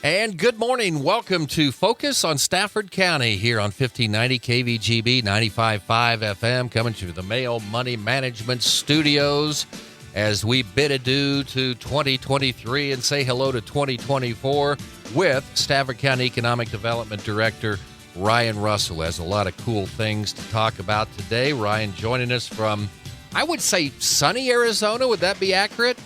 And good morning. Welcome to Focus on Stafford County here on 1590 KVGB 95.5 FM, coming to the Mayo Money Management Studios as we bid adieu to 2023 and say hello to 2024 with Stafford County Economic Development Director Ryan Russell. Has a lot of cool things to talk about today. Ryan joining us from, I would say, sunny Arizona. Would that be accurate?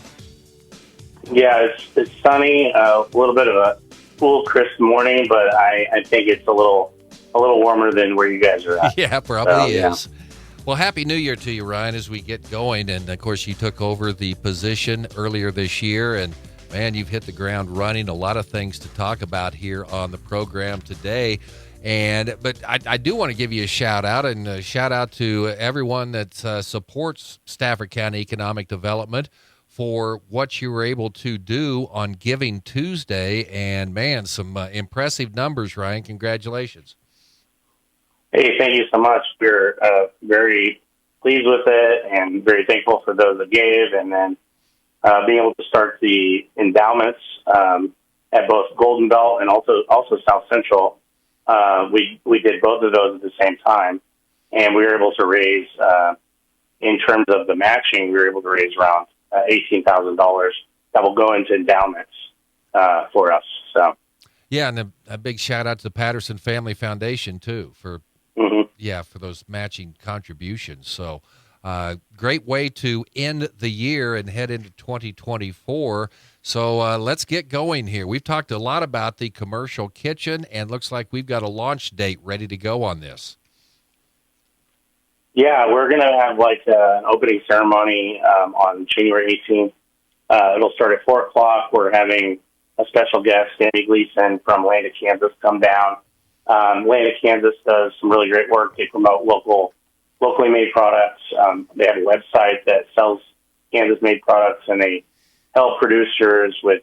Yeah, it's sunny, a little bit of a cool, crisp morning, but I think it's a little warmer than where you guys are at. Yeah, probably is. Yeah. Well, Happy New Year to you, Ryan, as we get going. And, of course, you took over the position earlier this year, and, man, you've hit the ground running. A lot of things to talk about here on the program today. But I do want to give you a shout-out, and a shout-out to everyone that supports Stafford County Economic Development for what you were able to do on Giving Tuesday. And, man, some impressive numbers, Ryan. Congratulations. Hey, thank you so much. We're very pleased with it and very thankful for those that gave. And then being able to start the endowments at both Golden Belt and also South Central. We did both of those at the same time. And we were able to raise, in terms of the matching, we were able to raise around $18,000 that will go into endowments for us. So, yeah, and a big shout out to the Patterson Family Foundation too for for those matching contributions. So, great way to end the year and head into 2024. So let's get going here. We've talked a lot about the commercial kitchen, and looks like we've got a launch date ready to go on this. Yeah, we're going to have an opening ceremony on January 18th. It'll start at 4 o'clock. We're having a special guest, Sandy Gleason from Land of Kansas, come down. Land of Kansas does some really great work. They promote locally made products. They have a website that sells Kansas-made products, and they help producers with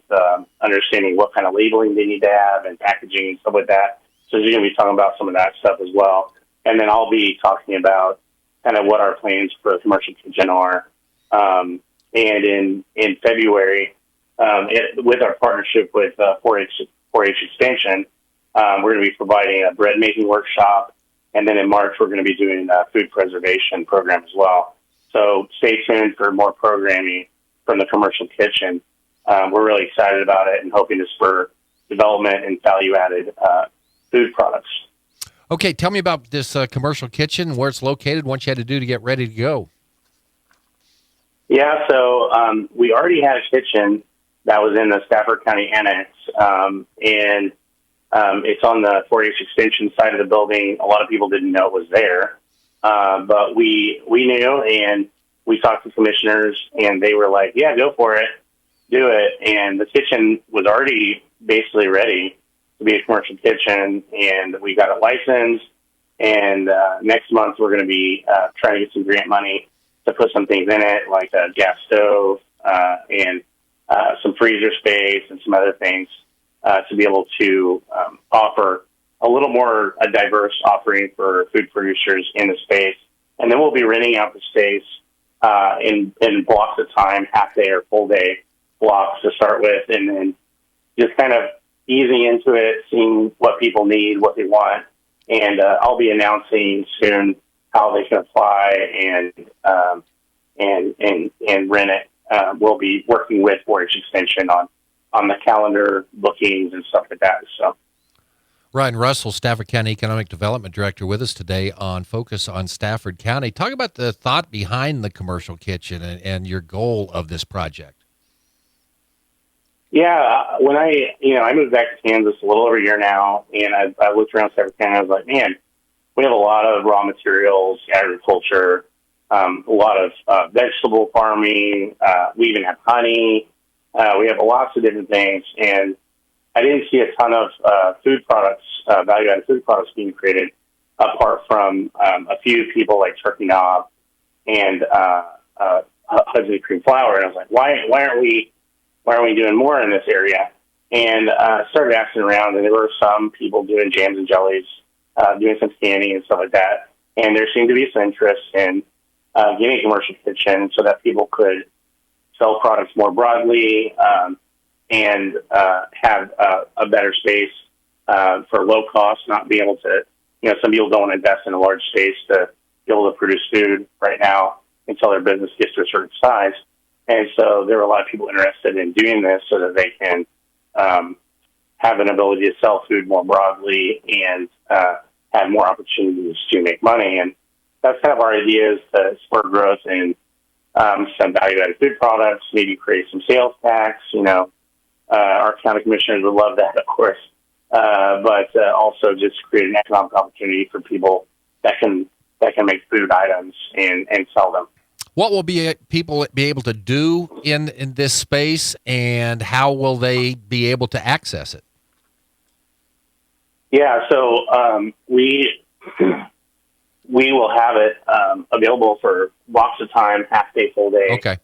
understanding what kind of labeling they need to have and packaging and stuff like that. So you're going to be talking about some of that stuff as well. And then I'll be talking about kind of what our plans for the commercial kitchen are. And in February, with our partnership with 4-H Extension, we're going to be providing a bread making workshop. And then in March, we're going to be doing a food preservation program as well. So stay tuned for more programming from the commercial kitchen. We're really excited about it and hoping to spur development and value-added food products. Okay, tell me about this commercial kitchen, where it's located, what you had to do to get ready to go. Yeah, so we already had a kitchen that was in the Stafford County Annex, and it's on the 4-H Extension side of the building. A lot of people didn't know it was there, but we knew, and we talked to commissioners, and they were like, yeah, go for it, do it. And the kitchen was already basically ready to be a commercial kitchen, and we got it licensed. And next month we're going to be trying to get some grant money to put some things in it, like a gas stove and some freezer space and some other things to be able to offer a little more a diverse offering for food producers in the space. And then we'll be renting out the space in blocks of time, half day or full day blocks to start with, and then just kind of easing into it, seeing what people need, what they want. And I'll be announcing soon how they can apply and rent it. We'll be working with 4-H Extension on the calendar bookings and stuff like that. So, Ryan Russell, Stafford County Economic Development Director, with us today on Focus on Stafford County. Talk about the thought behind the commercial kitchen and your goal of this project. Yeah, when I moved back to Kansas a little over a year now, and I looked around Stafford County, I was like, man, we have a lot of raw materials, agriculture, a lot of vegetable farming. We even have honey. We have lots of different things, and I didn't see a ton of food products, value-added food products being created, apart from a few people like Turkey Knob and Hudson Cream Flour. And I was like, why aren't we doing more in this area? And started asking around, and there were some people doing jams and jellies, doing some canning and stuff like that. And there seemed to be some interest in getting a commercial kitchen so that people could sell products more broadly and have a better space for low cost, not being able to, some people don't want to invest in a large space to be able to produce food right now until their business gets to a certain size. And so there are a lot of people interested in doing this so that they can have an ability to sell food more broadly and have more opportunities to make money. And that's kind of our idea, is to spur growth in some value-added food products, maybe create some sales tax. Our county commissioners would love that, of course, but also just create an economic opportunity for people that can make food items and sell them. What will people be able to do in this space, and how will they be able to access it? Yeah, so we will have it available for blocks of time, half day, full day. Okay.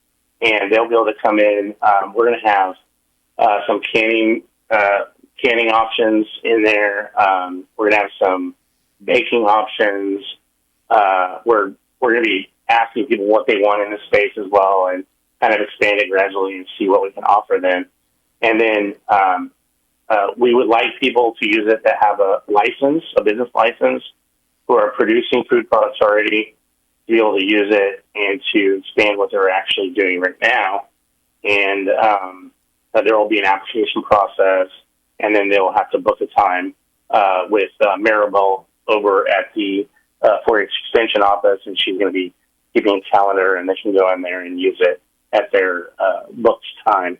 And they'll be able to come in. We're going to have some canning options in there. We're going to have some baking options. We're going to be asking people what they want in the space as well, and kind of expand it gradually and see what we can offer them. And then we would like people to use it that have a business license, who are producing food products already, to be able to use it and to expand what they're actually doing right now. And there will be an application process, and then they'll have to book a time with Maribel over at the 4-H Extension office, and she's going to be keeping a calendar, and they can go in there and use it at their booked time.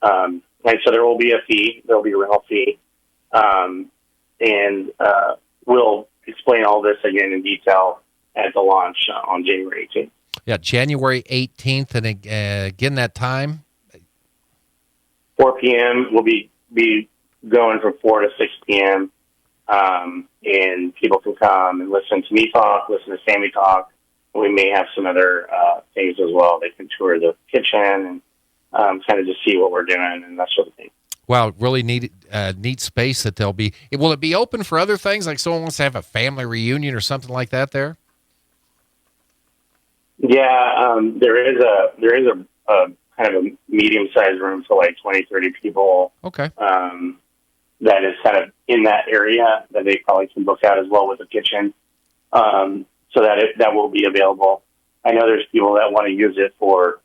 And so there will be a fee. There will be a rental fee. And we'll explain all this again in detail at the launch on January 18th. Yeah, January 18th, and again, that time? 4 p.m. We'll be going from 4 to 6 p.m., and people can come and listen to me talk, listen to Sammy talk. We may have some other things as well. They can tour the kitchen and kind of just see what we're doing and that sort of thing. Wow, really neat space that they'll be. Will it be open for other things, like someone wants to have a family reunion or something like that there? Yeah, there is a kind of a medium-sized room for like 20, 30 people. Okay. That is kind of in that area that they probably can book out as well with a kitchen. So that will be available. I know there's people that want to use it for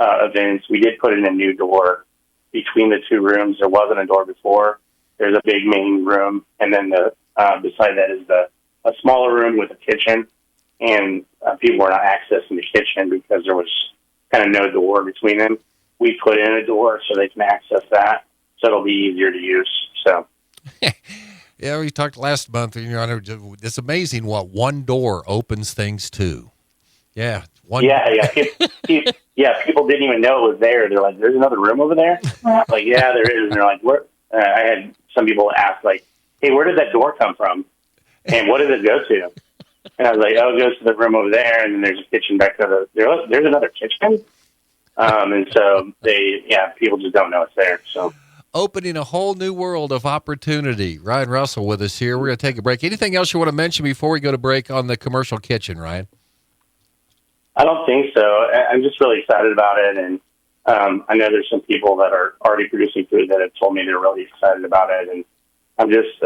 events. We did put in a new door between the two rooms. There wasn't a door before. There's a big main room, and then beside that is a smaller room with a kitchen. And people were not accessing the kitchen because there was kind of no door between them. We put in a door so they can access that, so it'll be easier to use. So. Yeah, we talked last month, Your Honor. It's amazing what one door opens things to. Yeah. Yeah. People didn't even know it was there. They're like, "There's another room over there." Like, yeah, there is. And they're like, "Where?" I had some people ask, like, "Hey, where did that door come from? And what does it go to?" And I was like, "Oh, it goes to the room over there, and then there's a kitchen back there. There's another kitchen." And so people just don't know it's there. So. Opening a whole new world of opportunity. Ryan Russell with us here. We're going to take a break. Anything else you want to mention before we go to break on the commercial kitchen, Ryan? I don't think so. I'm just really excited about it, and I know there's some people that are already producing food that have told me they're really excited about it, and I'm just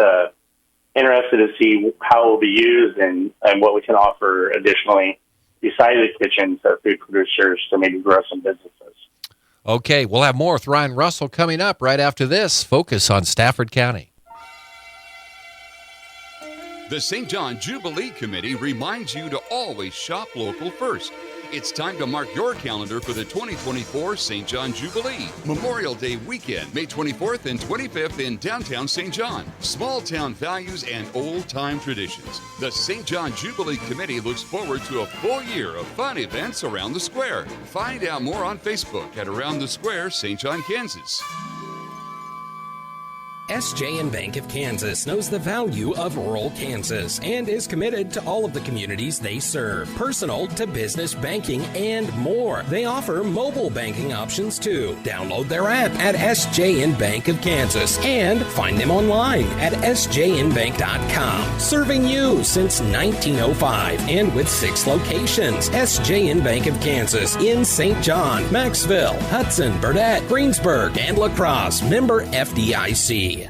interested to see how it will be used and what we can offer additionally besides the kitchen to food producers to maybe grow some businesses. Okay, we'll have more with Ryan Russell coming up right after this. Focus on Stafford County. The St. John Jubilee Committee reminds you to always shop local first. It's time to mark your calendar for the 2024 St. John Jubilee, Memorial Day weekend, May 24th and 25th in downtown St. John. Small town values and old-time traditions. The St. John Jubilee Committee looks forward to a full year of fun events around the square. Find out more on Facebook at Around the Square, St. John, Kansas. SJN Bank of Kansas knows the value of rural Kansas and is committed to all of the communities they serve, personal to business banking and more. They offer mobile banking options too. Download their app at SJN Bank of Kansas and find them online at sjnbank.com. Serving you since 1905 and with 6 locations. SJN Bank of Kansas in St. John, Maxville, Hudson, Burdett, Greensburg, and La Crosse. Member FDIC.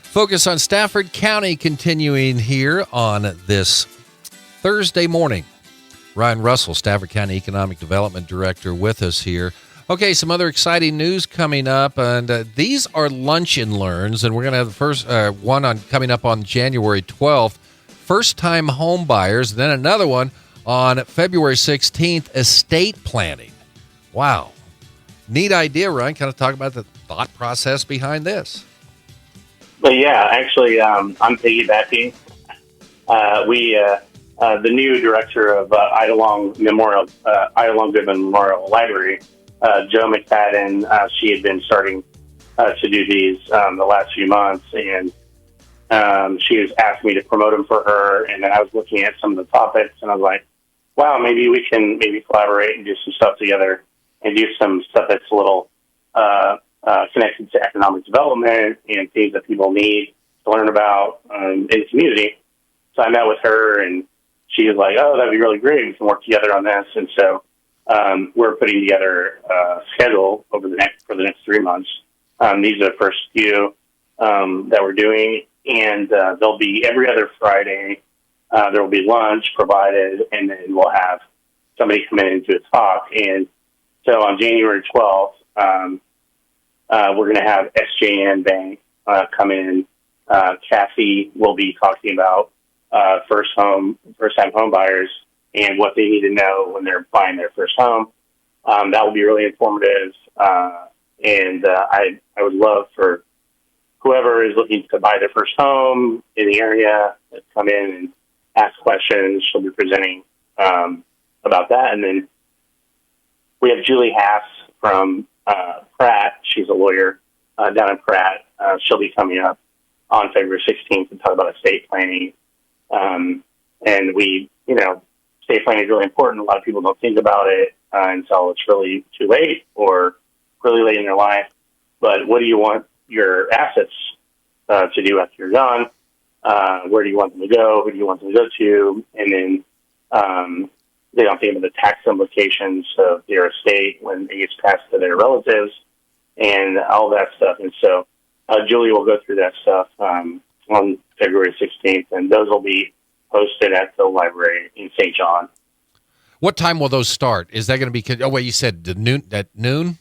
Focus on Stafford County continuing here on this Thursday morning. Ryan Russell, Stafford County Economic Development Director, with us here. Okay, some other exciting news coming up, and these are lunch and learns, and we're going to have the first one on coming up on January 12th, first-time home buyers, then another one on February 16th, estate planning. Wow. Neat idea, Ryan. Kind of talk about the thought process behind this. But yeah, actually, I'm piggybacking. The new director of Idalong Goodman Memorial Library, Joe McFadden, she had been starting to do these the last few months, and she was asking me to promote them for her. And then I was looking at some of the topics, and I was like, wow, maybe we can collaborate and do some stuff together and do some stuff that's a little connected to economic development and things that people need to learn about in the community. So I met with her, and she was like, oh, that'd be really great. We can work together on this. And so we're putting together a schedule for the next 3 months. These are the first few that we're doing, and they'll be every other Friday. There will be lunch provided, and then we'll have somebody come in and do a talk. And so on January 12th, we're going to have SJN Bank come in. Kathy will be talking about first-time home buyers and what they need to know when they're buying their first home. That will be really informative, and I would love for whoever is looking to buy their first home in the area to come in and ask questions. She'll be presenting about that. And then we have Julie Haas from Pratt. She's a lawyer down in Pratt. She'll be coming up on February 16th to talk about estate planning. And estate planning is really important. A lot of people don't think about it until it's really too late or really late in their life. But what do you want your assets to do after you're done? Where do you want them to go? Who do you want them to go to? And then they don't think of the tax implications of their estate when it gets passed to their relatives and all that stuff. And so Julie will go through that stuff on February 16th, and those will be posted at the library in St. John. What time will those start? Is that going to be? Oh, wait, you said at noon?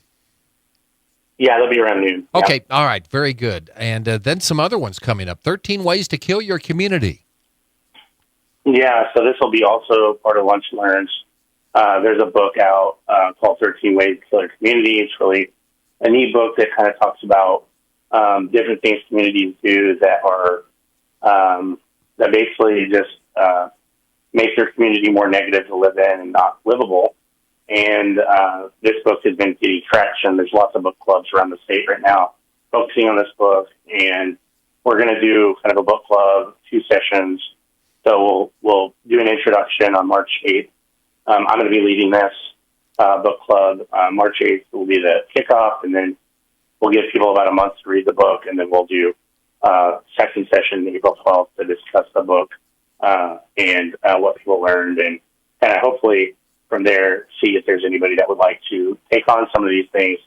Yeah, they'll be around noon. Okay, yeah. All right, very good. And then some other ones coming up. 13 Ways to Kill Your Community. Yeah, so this will be also part of Lunch and Learns. There's a book out called 13 Ways to Kill Your Community. It's really a neat book that kind of talks about different things communities do that are that basically just make their community more negative to live in and not livable. And this book has been getting traction. There's lots of book clubs around the state right now focusing on this book, and we're going to do kind of a book club, 2 sessions. So we'll do an introduction on March 8th. I'm going to be leading this book club. March 8th will be the kickoff, and then we'll give people about a month to read the book, and then we'll do second session April 12th to discuss the book and what people learned, and kind of hopefully from there see if there's anybody that would like to take on some of these things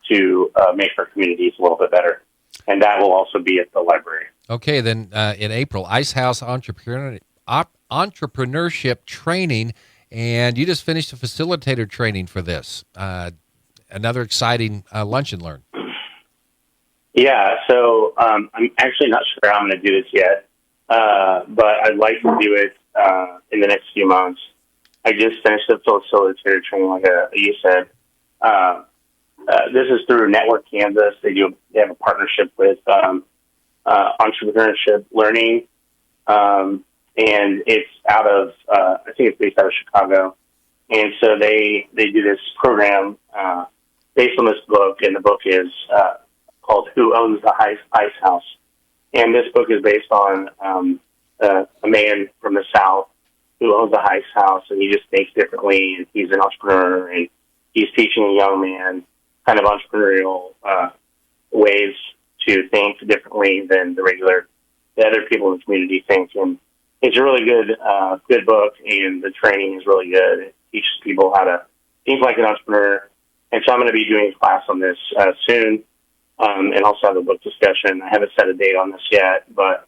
to make our communities a little bit better. And that will also be at the library. Okay, then in April, Ice House Entrepreneurship Training, and you just finished a facilitator training for this. Another exciting lunch and learn. Yeah, so I'm actually not sure how I'm going to do this yet, but I'd like to do it in the next few months. I just finished the facilitator training, like you said. This is through Network Kansas. They have a partnership with Entrepreneurship Learning, and it's out of I think it's based out of Chicago. And so they do this program based on this book, and the book is called Who Owns the Ice House. And this book is based on a man from the South who owns a ice house, and he just thinks differently, and he's an entrepreneur, and he's teaching a young man kind of entrepreneurial ways to think differently than the other people in the community think. And it's a really good book, and the training is really good. It teaches people how to think like an entrepreneur. And so I'm going to be doing a class on this soon, and also have a book discussion. I haven't set a date on this yet, but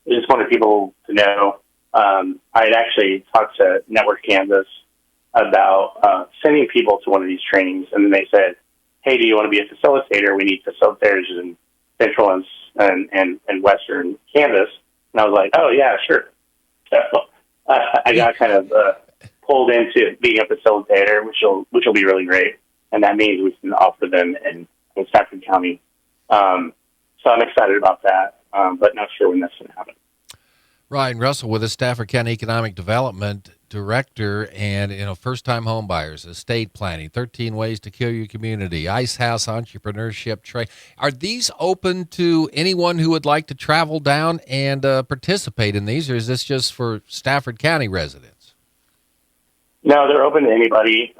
I just wanted people to know. I had actually talked to Network Kansas about sending people to one of these trainings, and then they said, hey, do you want to be a facilitator? We need facilitators in Central and Western Kansas. And I was like, oh, yeah, sure. So I got kind of pulled into being a facilitator, which will be really great. And that means we can offer them in Stafford County. So I'm excited about that, but not sure when that's going to happen. Ryan Russell with the Stafford County Economic Development Director, and first-time home buyers, estate planning, 13 ways to kill your community, ice house entrepreneurship trade. Are these open to anyone who would like to travel down and participate in these, or is this just for Stafford County residents? No, they're open to anybody.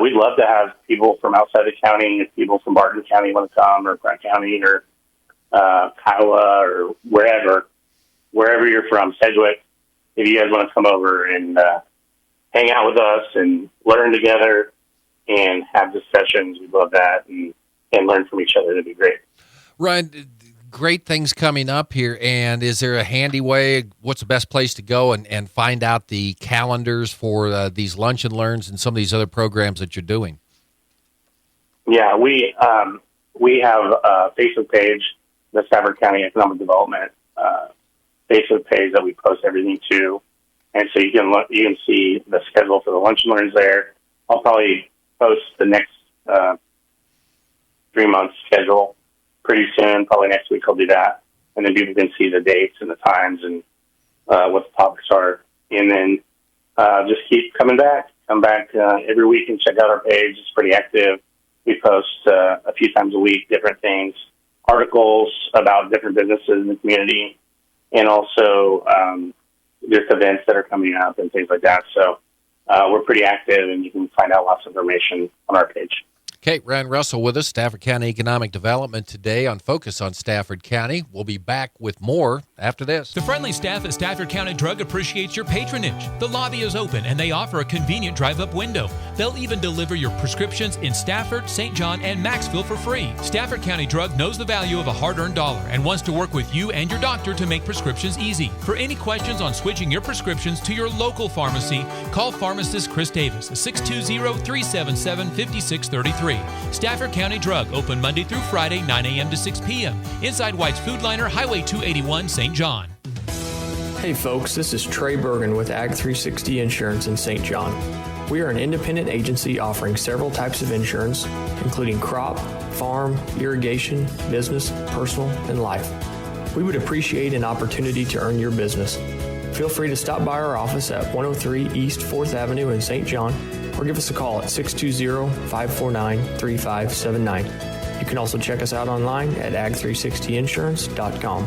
We'd love to have people from outside the county, if people from Barton County want to come, or Pratt County, or Kiowa, or wherever you're from, Sedgwick. If you guys want to come over and hang out with us and learn together and have discussions, we'd love that, and learn from each other. That'd be great. Ryan, great things coming up here, and is there a handy way, what's the best place to go and find out the calendars for these lunch and learns and some of these other programs that you're doing? Yeah, we have a Facebook page, the Stafford County Economic Development Facebook page that we post everything to, and so you can see the schedule for the lunch and learns there. I'll probably post the next 3 months schedule pretty soon. Probably next week I'll do that, and then people can see the dates and the times and what the topics are, and then just keep coming back. Come back every week and check out our page. It's pretty active. We post a few times a week different things, articles about different businesses in the community, and also just events that are coming up and things like that. So we're pretty active, and you can find out lots of information on our page. Okay, Ryan Russell with us, Stafford County Economic Development today on Focus on Stafford County. We'll be back with more after this. The friendly staff at Stafford County Drug appreciates your patronage. The lobby is open, and they offer a convenient drive-up window. They'll even deliver your prescriptions in Stafford, St. John, and Maxville for free. Stafford County Drug knows the value of a hard-earned dollar and wants to work with you and your doctor to make prescriptions easy. For any questions on switching your prescriptions to your local pharmacy, call pharmacist Chris Davis at 620-377-5633. Stafford County Drug, open Monday through Friday, 9 a.m. to 6 p.m. Inside White's Food Liner, Highway 281, St. John. Hey folks, this is Trey Bergen with Ag 360 Insurance in St. John. We are an independent agency offering several types of insurance, including crop, farm, irrigation, business, personal, and life. We would appreciate an opportunity to earn your business. Feel free to stop by our office at 103 East 4th Avenue in St. John, or give us a call at 620-549-3579. You can also check us out online at ag360insurance.com.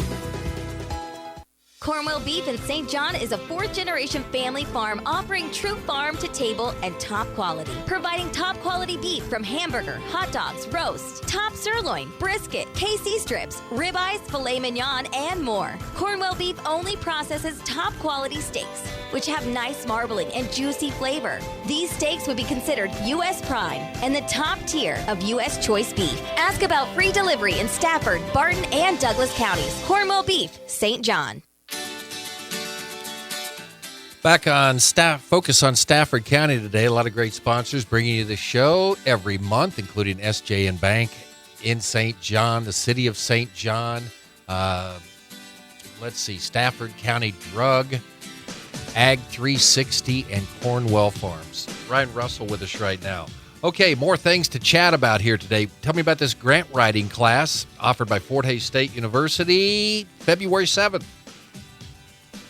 Cornwell Beef in St. John is a fourth-generation family farm offering true farm-to-table and top quality, providing top-quality beef from hamburger, hot dogs, roast, top sirloin, brisket, KC strips, ribeyes, filet mignon, and more. Cornwell Beef only processes top-quality steaks, which have nice marbling and juicy flavor. These steaks would be considered U.S. Prime and the top tier of U.S. choice beef. Ask about free delivery in Stafford, Barton, and Douglas counties. Cornwell Beef, St. John. Back on Focus on Stafford County today. A lot of great sponsors bringing you the show every month, including SJ&. Bank in St. John, the city of St. John. Stafford County Drug, Ag 360, and Cornwell Farms. Ryan Russell with us right now. Okay, more things to chat about here today. Tell me about this grant writing class offered by Fort Hays State University, February 7th.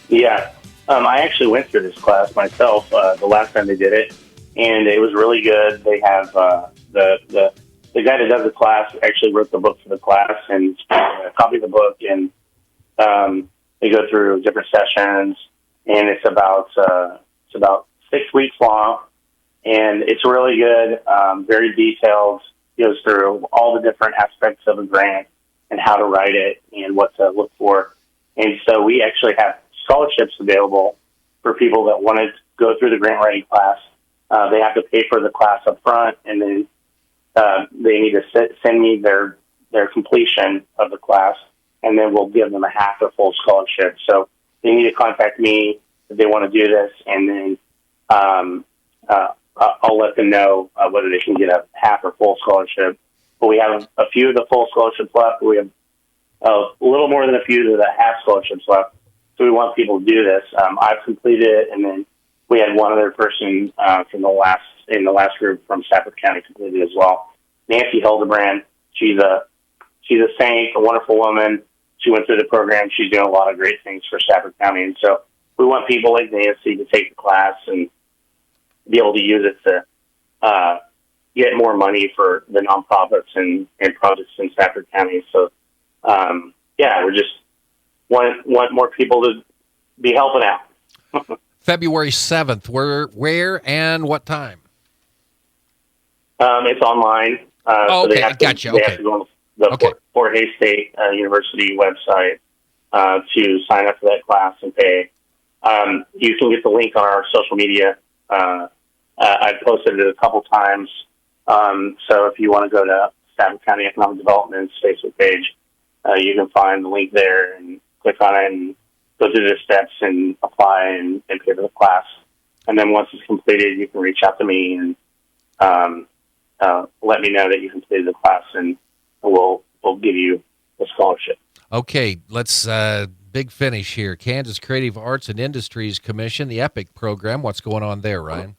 Yeah. I actually went through this class myself the last time they did it, and it was really good. They have the the guy that does the class actually wrote the book for the class, and I copied the book, and they go through different sessions, and it's about 6 weeks long, and it's really good, very detailed. Goes through all the different aspects of a grant and how to write it and what to look for. And so we actually have scholarships available for people that want to go through the grant writing class. They have to pay for the class up front, and then they need to send me their completion of the class, and then we'll give them a half or full scholarship. So they need to contact me if they want to do this, and then I'll let them know whether they can get a half or full scholarship. But we have a few of the full scholarships left. We have a little more than a few of the half scholarships left. So we want people to do this. I've completed it, and then we had one other person in the last group from Stafford County completed as well. Nancy Hildebrand. She's a saint, a wonderful woman. She went through the program. She's doing a lot of great things for Stafford County, and so we want people like Nancy to take the class and be able to use it to get more money for the nonprofits and projects in Stafford County. So, we just want more people to be helping out. February 7th, where and what time? It's online. So okay, they have gotcha. They have to go on the Fort Hays State University website to sign up for that class and pay. You can get the link on our social media. I've posted it a couple times. So if you want to go to Stafford County Economic Development's Facebook page, you can find the link there and click on it and go through the steps and apply and pay for the class. And then once it's completed, you can reach out to me and let me know that you completed the class, and we'll give you a scholarship. Okay, let's big finish here. Kansas Creative Arts and Industries Commission, the EPIC program. What's going on there, Ryan?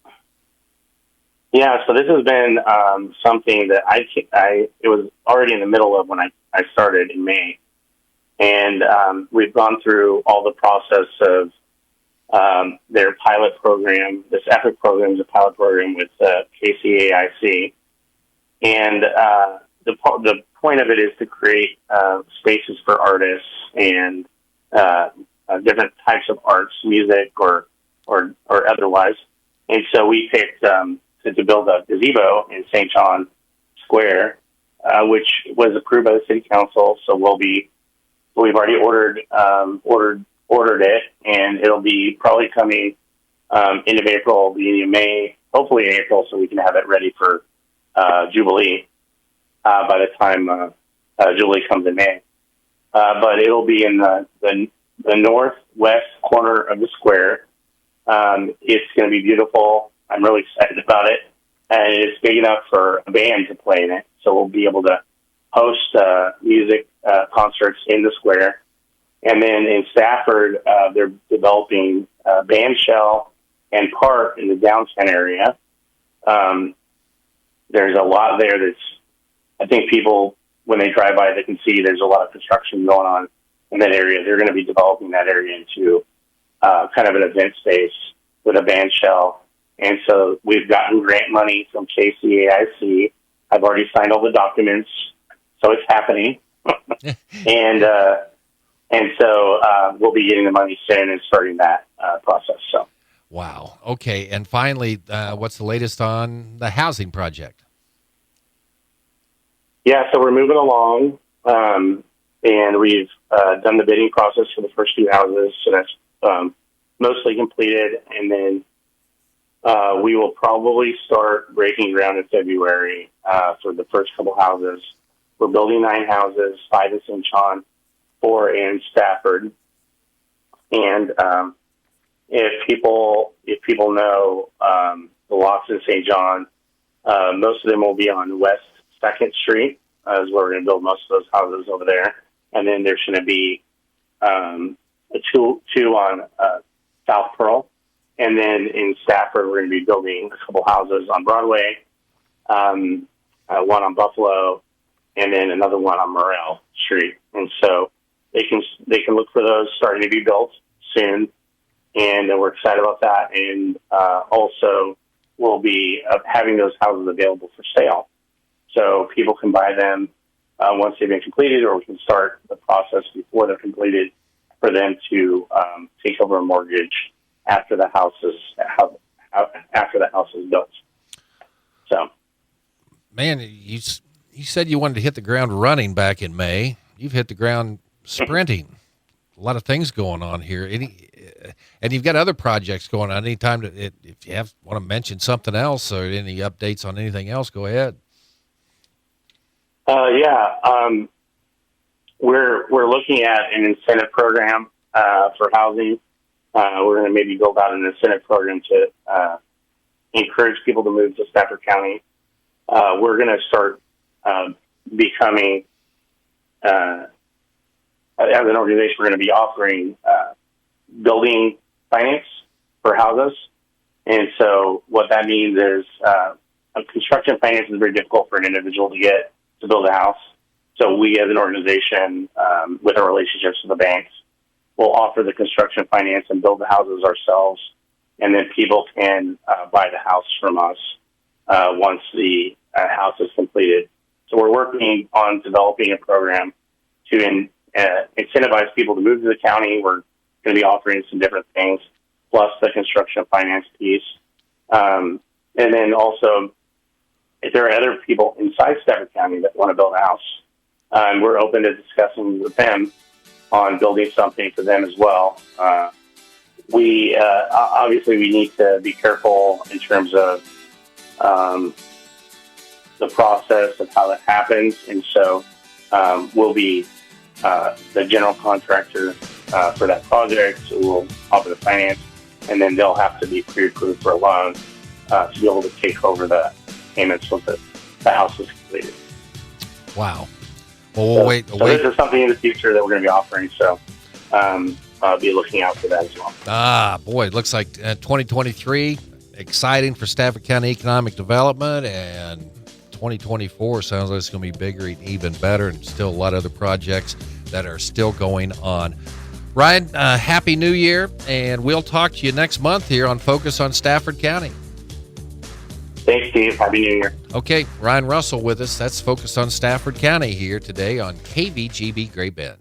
Yeah, so this has been something that it was already in the middle of when I started in May. And we've gone through all the process of their pilot program. This EPIC program is a pilot program with KCAIC. And the point of it is to create spaces for artists and different types of arts, music or otherwise. And so we picked to build a gazebo in St. John Square, which was approved by the city council. So we've already ordered it, and it'll be probably coming end of April, beginning of May, hopefully April, so we can have it ready for Jubilee by the time Jubilee comes in May. But it'll be in the northwest corner of the square. It's going to be beautiful. I'm really excited about it. And it's big enough for a band to play in it. So we'll be able to host music concerts in the square. And then in Stafford, they're developing band shell and park in the downtown area. There's a lot there that's, I think people, when they drive by, they can see there's a lot of construction going on in that area. They're going to be developing that area into kind of an event space with a band shell. And so we've gotten grant money from KCAIC. I've already signed all the documents, so it's happening. And so we'll be getting the money soon and starting that process. So, wow. Okay, and finally, what's the latest on the housing project? Yeah, so we're moving along, and we've done the bidding process for the first 2 houses, so that's mostly completed, and then we will probably start breaking ground in February for the first couple houses. We're building 9 houses, 5 in St. John, 4 in Stafford. And if people know the lots in St. John, most of them will be on West 2nd Street, is where we're going to build most of those houses over there. And then there's going to be two on South Pearl. And then in Stafford, we're going to be building a couple houses on Broadway, one on Buffalo, and then another one on Morrell Street. And so they can look for those starting to be built soon, and we're excited about that. And also, we'll be having those houses available for sale. So people can buy them once they've been completed, or we can start the process before they're completed for them to take over a mortgage after the house is built. So, man, you said you wanted to hit the ground running back in May. You've hit the ground sprinting. A lot of things going on here. And you've got other projects going on. Anytime if you want to mention something else or any updates on anything else, go ahead. We're looking at an incentive program for housing. We're going to maybe build out an incentive program to encourage people to move to Stafford County. We're going to start becoming, as an organization, we're going to be offering building finance for houses. And so what that means is construction finance is very difficult for an individual to get to build a house. So we, as an organization, with our relationships with the banks, will offer the construction finance and build the houses ourselves, and then people can buy the house from us once the house is completed. So we're working on developing a program to incentivize people to move to the county. We're going to be offering some different things, plus the construction finance piece. And then also, if there are other people inside Stafford County that want to build a house, we're open to discussing with them on building something for them as well. We obviously we need to be careful in terms of the process of how that happens, and so we'll be the general contractor for that project. So we'll offer the finance, and then they'll have to be pre-approved for a loan to be able to take over the payments once the house is completed. Wow. Well, we'll wait. So this is something in the future that we're going to be offering. So I'll be looking out for that as well. Boy, it looks like 2023, exciting for Stafford County Economic Development, and 2024 sounds like it's going to be bigger and even better, and still a lot of other projects that are still going on. Ryan, Happy New Year, and we'll talk to you next month here on Focus on Stafford County. Thanks, Steve. Happy New Year. Okay, Ryan Russell with us. That's Focus on Stafford County here today on KVGB Great Bend.